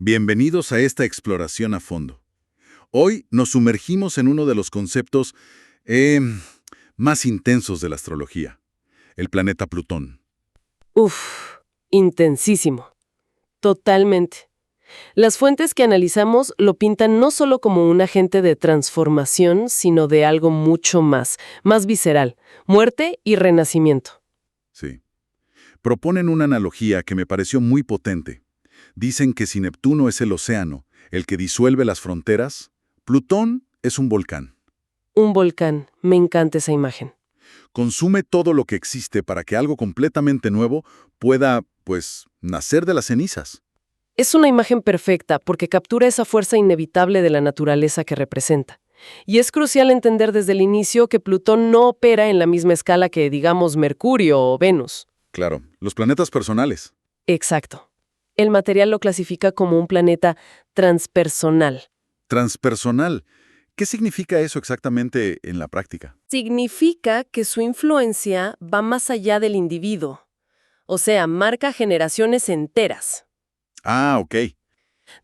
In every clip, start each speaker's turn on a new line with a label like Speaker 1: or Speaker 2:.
Speaker 1: Bienvenidos a esta exploración a fondo. Hoy nos sumergimos en uno de los conceptos eh, más intensos de la astrología, el planeta Plutón.
Speaker 2: Uf, intensísimo. Totalmente. Las fuentes que analizamos lo pintan no solo como un agente de transformación, sino de algo mucho más visceral, muerte y renacimiento.
Speaker 1: Sí. Proponen una analogía que me pareció muy potente. Dicen que si Neptuno es el océano, el que disuelve las fronteras, Plutón es un volcán.
Speaker 2: Un volcán, me encanta esa imagen.
Speaker 1: Consume todo lo que existe para que algo completamente nuevo pueda, nacer de las cenizas.
Speaker 2: Es una imagen perfecta porque captura esa fuerza inevitable de la naturaleza que representa. Y es crucial entender desde el inicio que Plutón no opera en la misma escala que, digamos, Mercurio o Venus.
Speaker 1: Claro, los planetas personales.
Speaker 2: Exacto. El material lo clasifica como un planeta transpersonal.
Speaker 1: Transpersonal. ¿Qué significa eso exactamente en la práctica?
Speaker 2: Significa que su influencia va más allá del individuo. O sea, marca generaciones enteras.
Speaker 1: Ah, ok.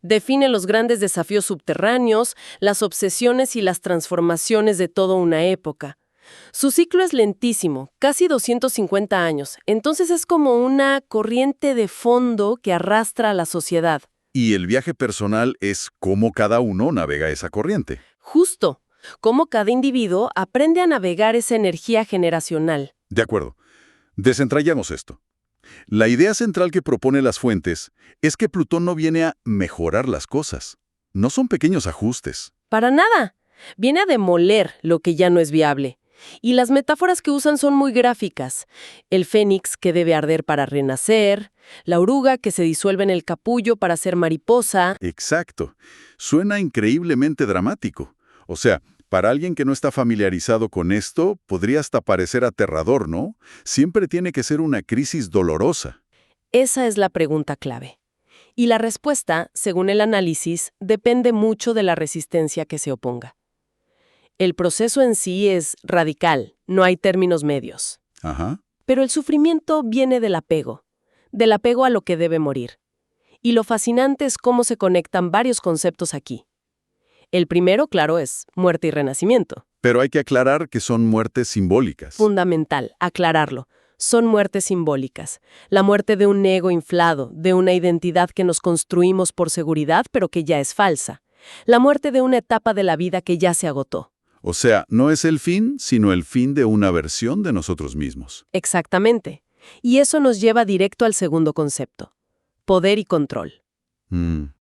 Speaker 2: Define los grandes desafíos subterráneos, las obsesiones y las transformaciones de toda una época. Su ciclo es lentísimo, casi 250 años, entonces es como una corriente de fondo que arrastra a la sociedad.
Speaker 1: Y el viaje personal es cómo cada uno navega esa corriente.
Speaker 2: Justo, cómo cada individuo aprende a navegar esa energía generacional.
Speaker 1: De acuerdo. Desentrañamos esto. La idea central que propone las fuentes es que Plutón no viene a mejorar las cosas. No son pequeños ajustes.
Speaker 2: Para nada. Viene a demoler lo que ya no es viable. Y las metáforas que usan son muy gráficas. El fénix que debe arder para renacer, la oruga que se disuelve en el capullo para ser mariposa.
Speaker 1: Exacto. Suena increíblemente dramático. O sea, para alguien que no está familiarizado con esto, podría hasta parecer aterrador, ¿no? Siempre tiene que ser una crisis dolorosa.
Speaker 2: Esa es la pregunta clave. Y la respuesta, según el análisis, depende mucho de la resistencia que se oponga. El proceso en sí es radical, no hay términos medios.
Speaker 1: Ajá.
Speaker 2: Pero el sufrimiento viene del apego a lo que debe morir. Y lo fascinante es cómo se conectan varios conceptos aquí. El primero, claro, es muerte y renacimiento.
Speaker 1: Pero hay que aclarar que son muertes simbólicas.
Speaker 2: Fundamental, aclararlo. Son muertes simbólicas. La muerte de un ego inflado, de una identidad que nos construimos por seguridad, pero que ya es falsa. La muerte de una etapa de la vida que ya se agotó.
Speaker 1: O sea, no es el fin, sino el fin de una versión de nosotros mismos.
Speaker 2: Exactamente. Y eso nos lleva directo al segundo concepto. Poder y control.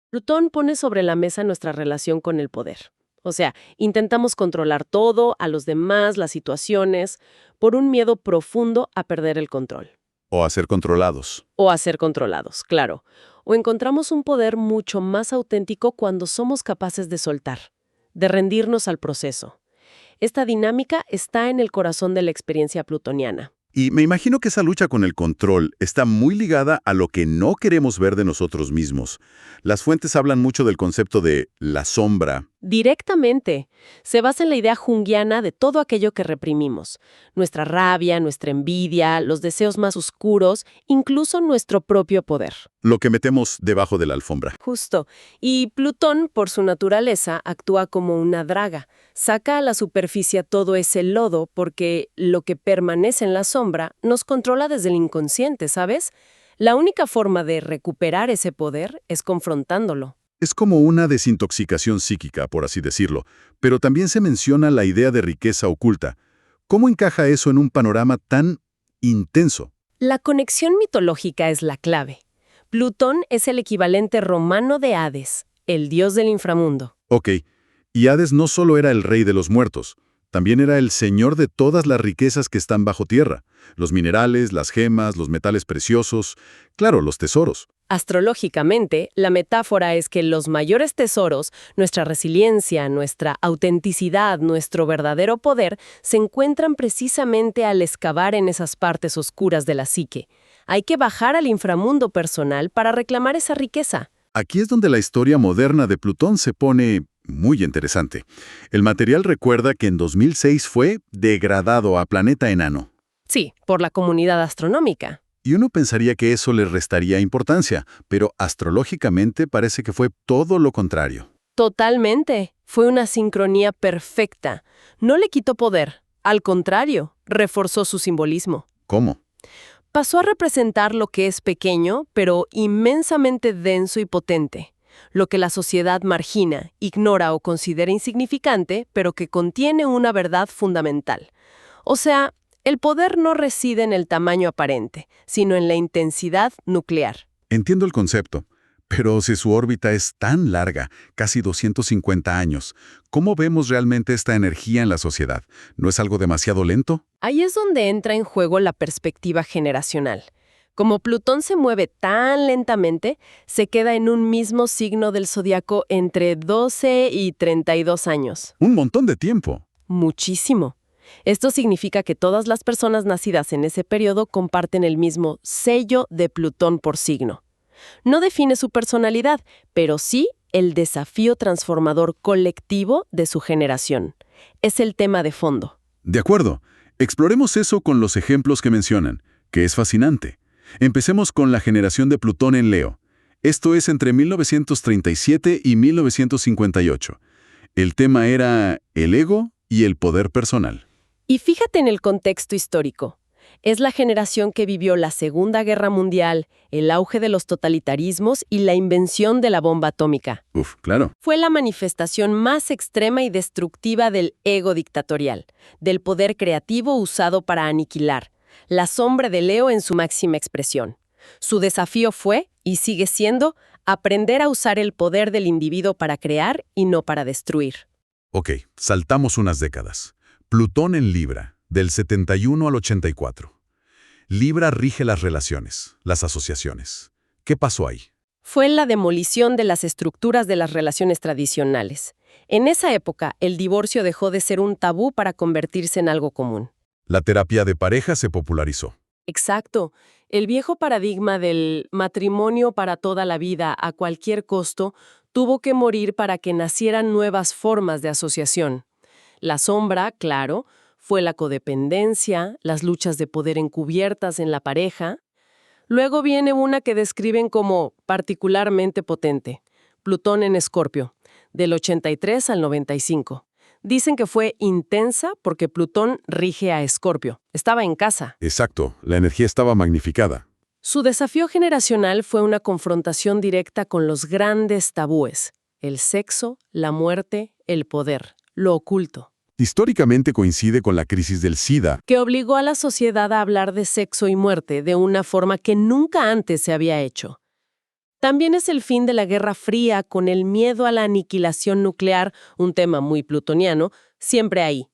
Speaker 2: Plutón pone sobre la mesa nuestra relación con el poder. O sea, intentamos controlar todo, a los demás, las situaciones, por un miedo profundo a perder el control.
Speaker 1: O a ser controlados.
Speaker 2: O a ser controlados, claro. O encontramos un poder mucho más auténtico cuando somos capaces de soltar, de rendirnos al proceso. Esta dinámica está en el corazón de la experiencia plutoniana.
Speaker 1: Y me imagino que esa lucha con el control está muy ligada a lo que no queremos ver de nosotros mismos. Las fuentes hablan mucho del concepto de la sombra.
Speaker 2: Directamente. Se basa en la idea junguiana de todo aquello que reprimimos. Nuestra rabia, nuestra envidia, los deseos más oscuros, incluso nuestro propio poder.
Speaker 1: Lo que metemos debajo de la alfombra.
Speaker 2: Justo. Y Plutón, por su naturaleza, actúa como una draga. Saca a la superficie todo ese lodo porque lo que permanece en la sombra nos controla desde el inconsciente, ¿sabes? La única forma de recuperar ese poder es confrontándolo.
Speaker 1: Es como una desintoxicación psíquica, por así decirlo, pero también se menciona la idea de riqueza oculta. ¿Cómo encaja eso en un panorama tan intenso?
Speaker 2: La conexión mitológica es la clave. Plutón es el equivalente romano de Hades, el dios del inframundo.
Speaker 1: Ok, y Hades no solo era el rey de los muertos, también era el señor de todas las riquezas que están bajo tierra, los minerales, las gemas, los metales preciosos, claro, los tesoros.
Speaker 2: Astrológicamente, la metáfora es que los mayores tesoros, nuestra resiliencia, nuestra autenticidad, nuestro verdadero poder, se encuentran precisamente al excavar en esas partes oscuras de la psique. Hay que bajar al inframundo personal para reclamar esa riqueza.
Speaker 1: Aquí es donde la historia moderna de Plutón se pone muy interesante. El material recuerda que en 2006 fue degradado a planeta enano.
Speaker 2: Sí, por la comunidad astronómica.
Speaker 1: Y uno pensaría que eso le restaría importancia, pero astrológicamente parece que fue todo lo contrario.
Speaker 2: Totalmente. Fue una sincronía perfecta. No le quitó poder. Al contrario, reforzó su simbolismo.
Speaker 1: ¿Cómo?
Speaker 2: Pasó a representar lo que es pequeño, pero inmensamente denso y potente. Lo que la sociedad margina, ignora o considera insignificante, pero que contiene una verdad fundamental. O sea, el poder no reside en el tamaño aparente, sino en la intensidad nuclear.
Speaker 1: Entiendo el concepto, pero si su órbita es tan larga, casi 250 años, ¿cómo vemos realmente esta energía en la sociedad? ¿No es algo demasiado lento?
Speaker 2: Ahí es donde entra en juego la perspectiva generacional. Como Plutón se mueve tan lentamente, se queda en un mismo signo del zodiaco entre 12 y 32 años.
Speaker 1: Un montón de tiempo.
Speaker 2: Muchísimo. Esto significa que todas las personas nacidas en ese periodo comparten el mismo sello de Plutón por signo. No define su personalidad, pero sí el desafío transformador colectivo de su generación. Es el tema de fondo.
Speaker 1: De acuerdo. Exploremos eso con los ejemplos que mencionan, que es fascinante. Empecemos con la generación de Plutón en Leo. Esto es entre 1937 y 1958. El tema era el ego y el poder personal.
Speaker 2: Y fíjate en el contexto histórico. Es la generación que vivió la Segunda Guerra Mundial, el auge de los totalitarismos y la invención de la bomba atómica.
Speaker 1: Uf, claro.
Speaker 2: Fue la manifestación más extrema y destructiva del ego dictatorial, del poder creativo usado para aniquilar, la sombra de Leo en su máxima expresión. Su desafío fue, y sigue siendo, aprender a usar el poder del individuo para crear y no para destruir.
Speaker 1: Ok, saltamos unas décadas. Plutón en Libra, del 71 al 84. Libra rige las relaciones, las asociaciones. ¿Qué pasó ahí?
Speaker 2: Fue la demolición de las estructuras de las relaciones tradicionales. En esa época, el divorcio dejó de ser un tabú para convertirse en algo común.
Speaker 1: La terapia de pareja se popularizó.
Speaker 2: Exacto. El viejo paradigma del matrimonio para toda la vida a cualquier costo tuvo que morir para que nacieran nuevas formas de asociación. La sombra, claro, fue la codependencia, las luchas de poder encubiertas en la pareja. Luego viene una que describen como particularmente potente, Plutón en Escorpio, del 83 al 95. Dicen que fue intensa porque Plutón rige a Escorpio. Estaba en casa.
Speaker 1: Exacto, la energía estaba magnificada.
Speaker 2: Su desafío generacional fue una confrontación directa con los grandes tabúes: el sexo, la muerte, el poder, lo oculto,
Speaker 1: Históricamente coincide con la crisis del SIDA.
Speaker 2: que obligó a la sociedad a hablar de sexo y muerte de una forma que nunca antes se había hecho. También es el fin de la Guerra Fría con el miedo a la aniquilación nuclear, un tema muy plutoniano, siempre ahí.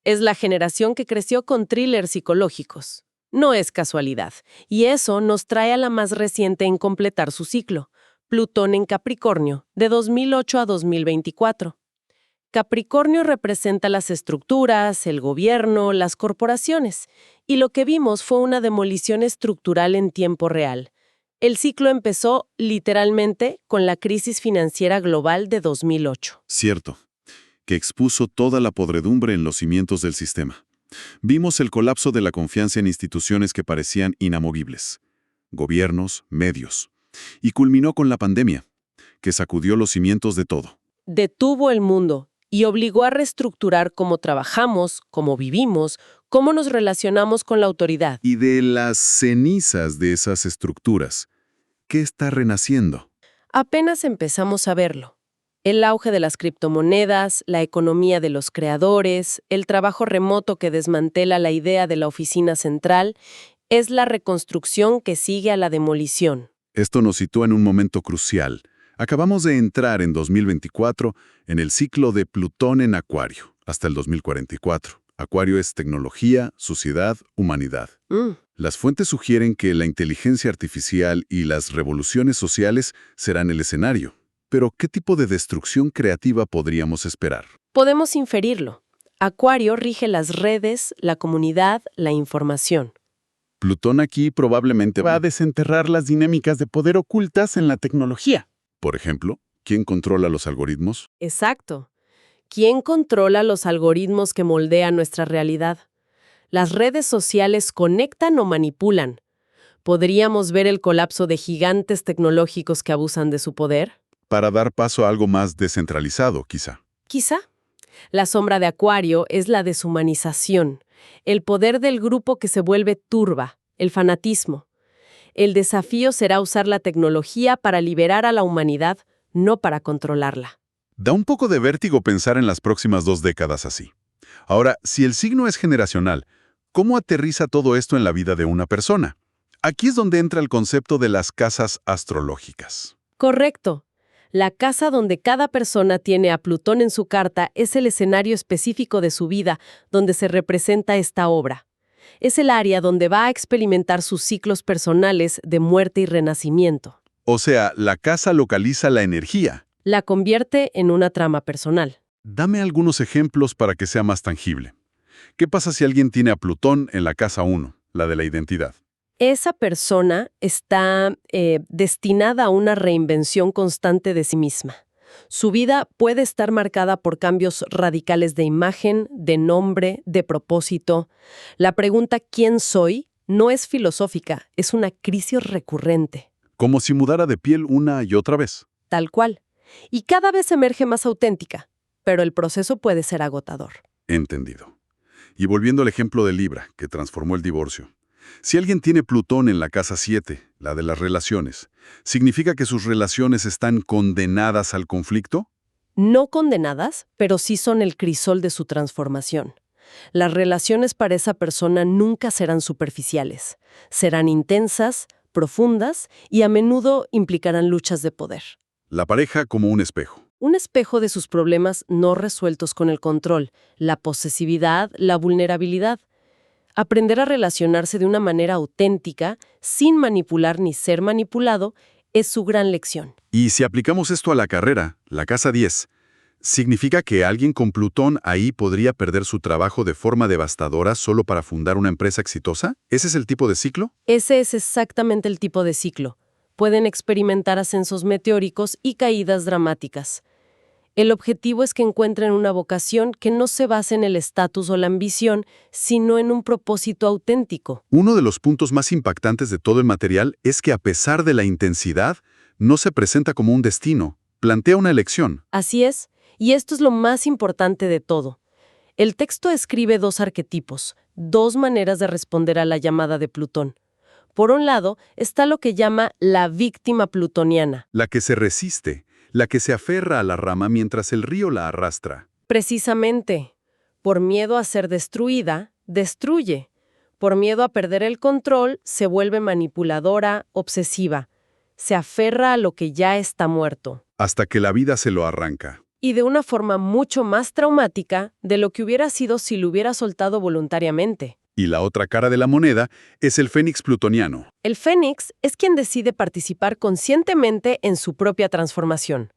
Speaker 2: Es la generación que creció con thrillers psicológicos. No es casualidad, y eso nos trae a la más reciente en completar su ciclo, Plutón en Capricornio, de 2008 a 2024. Capricornio representa las estructuras, el gobierno, las corporaciones, y lo que vimos fue una demolición estructural en tiempo real. El ciclo empezó, literalmente, con la crisis financiera global de 2008.
Speaker 1: Cierto, que expuso toda la podredumbre en los cimientos del sistema. Vimos el colapso de la confianza en instituciones que parecían inamovibles, gobiernos, medios, y culminó con la pandemia, que sacudió los cimientos de todo.
Speaker 2: Detuvo el mundo y obligó a reestructurar cómo trabajamos, cómo vivimos, cómo nos relacionamos con la autoridad.
Speaker 1: Y de las cenizas de esas estructuras, ¿qué está renaciendo?
Speaker 2: Apenas empezamos a verlo. El auge de las criptomonedas, la economía de los creadores, el trabajo remoto que desmantela la idea de la oficina central, es la reconstrucción que sigue a la demolición.
Speaker 1: Esto nos sitúa en un momento crucial. Acabamos de entrar en 2024 en el ciclo de Plutón en Acuario, hasta el 2044. Acuario es tecnología, sociedad, humanidad. Las fuentes sugieren que la inteligencia artificial y las revoluciones sociales serán el escenario. Pero, ¿qué tipo de destrucción creativa podríamos esperar?
Speaker 2: Podemos inferirlo. Acuario rige las redes, la comunidad, la información.
Speaker 1: Plutón aquí probablemente
Speaker 3: Va a desenterrar las dinámicas de poder ocultas en la tecnología.
Speaker 1: Por ejemplo, ¿quién controla los algoritmos?
Speaker 2: Exacto. ¿Quién controla los algoritmos que moldean nuestra realidad? Las redes sociales conectan o manipulan. ¿Podríamos ver el colapso de gigantes tecnológicos que abusan de su poder?
Speaker 1: Para dar paso a algo más descentralizado, quizá.
Speaker 2: Quizá. La sombra de Acuario es la deshumanización, el poder del grupo que se vuelve turba, el fanatismo. El desafío será usar la tecnología para liberar a la humanidad, no para controlarla.
Speaker 1: Da un poco de vértigo pensar en las próximas 2 décadas así. Ahora, si el signo es generacional, ¿cómo aterriza todo esto en la vida de una persona? Aquí es donde entra el concepto de las casas astrológicas.
Speaker 2: Correcto. La casa donde cada persona tiene a Plutón en su carta es el escenario específico de su vida donde se representa esta obra. Es el área donde va a experimentar sus ciclos personales de muerte y renacimiento.
Speaker 1: O sea, la casa localiza la energía.
Speaker 2: La convierte en una trama personal.
Speaker 1: Dame algunos ejemplos para que sea más tangible. ¿Qué pasa si alguien tiene a Plutón en la casa 1, la de la identidad?
Speaker 2: Esa persona está destinada a una reinvención constante de sí misma. Su vida puede estar marcada por cambios radicales de imagen, de nombre, de propósito. La pregunta ¿quién soy? No es filosófica, es una crisis recurrente.
Speaker 1: Como si mudara de piel una y otra vez.
Speaker 2: Tal cual. Y cada vez emerge más auténtica, pero el proceso puede ser agotador.
Speaker 1: Entendido. Y volviendo al ejemplo de Libra, que transformó el divorcio. Si alguien tiene Plutón en la casa 7, la de las relaciones, ¿significa que sus relaciones están condenadas al conflicto?
Speaker 2: No condenadas, pero sí son el crisol de su transformación. Las relaciones para esa persona nunca serán superficiales. Serán intensas, profundas y a menudo implicarán luchas de poder.
Speaker 1: La pareja como un espejo.
Speaker 2: Un espejo de sus problemas no resueltos con el control, la posesividad, la vulnerabilidad. Aprender a relacionarse de una manera auténtica, sin manipular ni ser manipulado, es su gran lección.
Speaker 1: Y si aplicamos esto a la carrera, la casa 10, ¿significa que alguien con Plutón ahí podría perder su trabajo de forma devastadora solo para fundar una empresa exitosa? ¿Ese es el tipo de ciclo?
Speaker 2: Ese es exactamente el tipo de ciclo. Pueden experimentar ascensos meteóricos y caídas dramáticas. El objetivo es que encuentren una vocación que no se base en el estatus o la ambición, sino en un propósito auténtico.
Speaker 1: Uno de los puntos más impactantes de todo el material es que a pesar de la intensidad, no se presenta como un destino, plantea una elección.
Speaker 2: Así es, y esto es lo más importante de todo. El texto escribe 2 arquetipos, 2 maneras de responder a la llamada de Plutón. Por un lado, está lo que llama la víctima plutoniana.
Speaker 1: La que se resiste, la que se aferra a la rama mientras el río la arrastra.
Speaker 2: Precisamente, por miedo a ser destruida, destruye. Por miedo a perder el control, se vuelve manipuladora, obsesiva. Se aferra a lo que ya está muerto.
Speaker 1: Hasta que la vida se lo arranca.
Speaker 2: Y de una forma mucho más traumática de lo que hubiera sido si lo hubiera soltado voluntariamente.
Speaker 1: Y la otra cara de la moneda es el fénix plutoniano.
Speaker 2: El fénix es quien decide participar conscientemente en su propia transformación.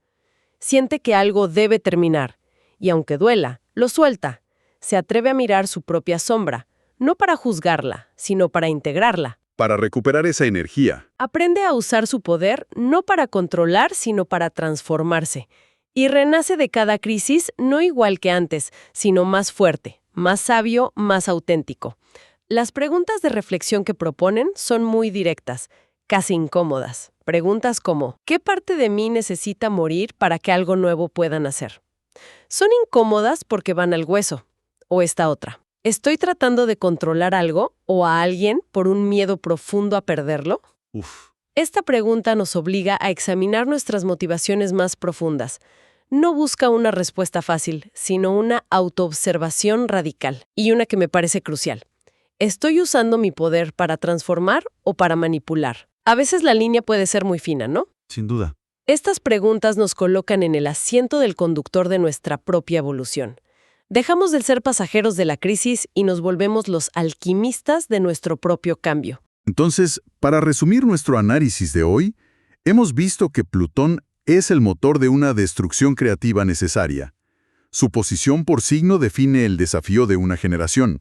Speaker 2: Siente que algo debe terminar, y aunque duela, lo suelta. Se atreve a mirar su propia sombra, no para juzgarla, sino para integrarla.
Speaker 1: Para recuperar esa energía.
Speaker 2: Aprende a usar su poder no para controlar, sino para transformarse. Y renace de cada crisis no igual que antes, sino más fuerte, más sabio, más auténtico. Las preguntas de reflexión que proponen son muy directas, casi incómodas. Preguntas como, ¿qué parte de mí necesita morir para que algo nuevo pueda nacer? Son incómodas porque van al hueso. O esta otra. ¿Estoy tratando de controlar algo o a alguien por un miedo profundo a perderlo? Esta pregunta nos obliga a examinar nuestras motivaciones más profundas. No busca una respuesta fácil, sino una autoobservación radical, y una que me parece crucial. ¿Estoy usando mi poder para transformar o para manipular? A veces la línea puede ser muy fina, ¿no?
Speaker 1: Sin duda.
Speaker 2: Estas preguntas nos colocan en el asiento del conductor de nuestra propia evolución. Dejamos de ser pasajeros de la crisis y nos volvemos los alquimistas de nuestro propio cambio.
Speaker 1: Entonces, para resumir nuestro análisis de hoy, hemos visto que Plutón es el motor de una destrucción creativa necesaria. Su posición por signo define el desafío de una generación.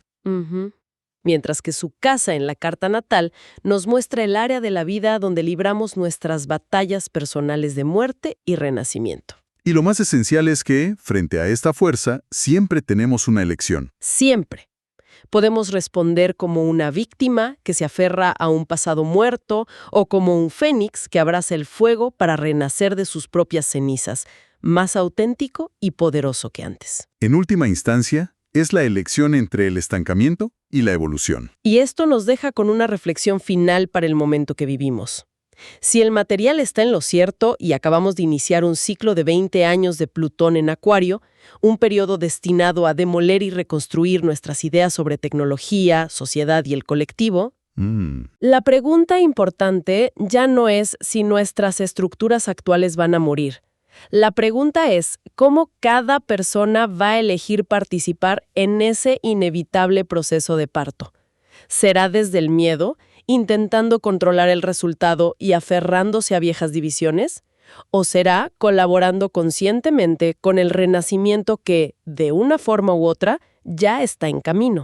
Speaker 2: Mientras que su casa en la carta natal nos muestra el área de la vida donde libramos nuestras batallas personales de muerte y renacimiento.
Speaker 1: Y lo más esencial es que, frente a esta fuerza, siempre tenemos una elección.
Speaker 2: Siempre. Podemos responder como una víctima que se aferra a un pasado muerto o como un fénix que abraza el fuego para renacer de sus propias cenizas, más auténtico y poderoso que antes.
Speaker 1: En última instancia, es la elección entre el estancamiento y la evolución.
Speaker 2: Y esto nos deja con una reflexión final para el momento que vivimos. Si el material está en lo cierto y acabamos de iniciar un ciclo de 20 años de Plutón en Acuario, un periodo destinado a demoler y reconstruir nuestras ideas sobre tecnología, sociedad y el colectivo, la pregunta importante ya no es si nuestras estructuras actuales van a morir. La pregunta es cómo cada persona va a elegir participar en ese inevitable proceso de parto. ¿Será desde el miedo, intentando controlar el resultado y aferrándose a viejas divisiones? ¿O será colaborando conscientemente con el renacimiento que, de una forma u otra, ya está en camino?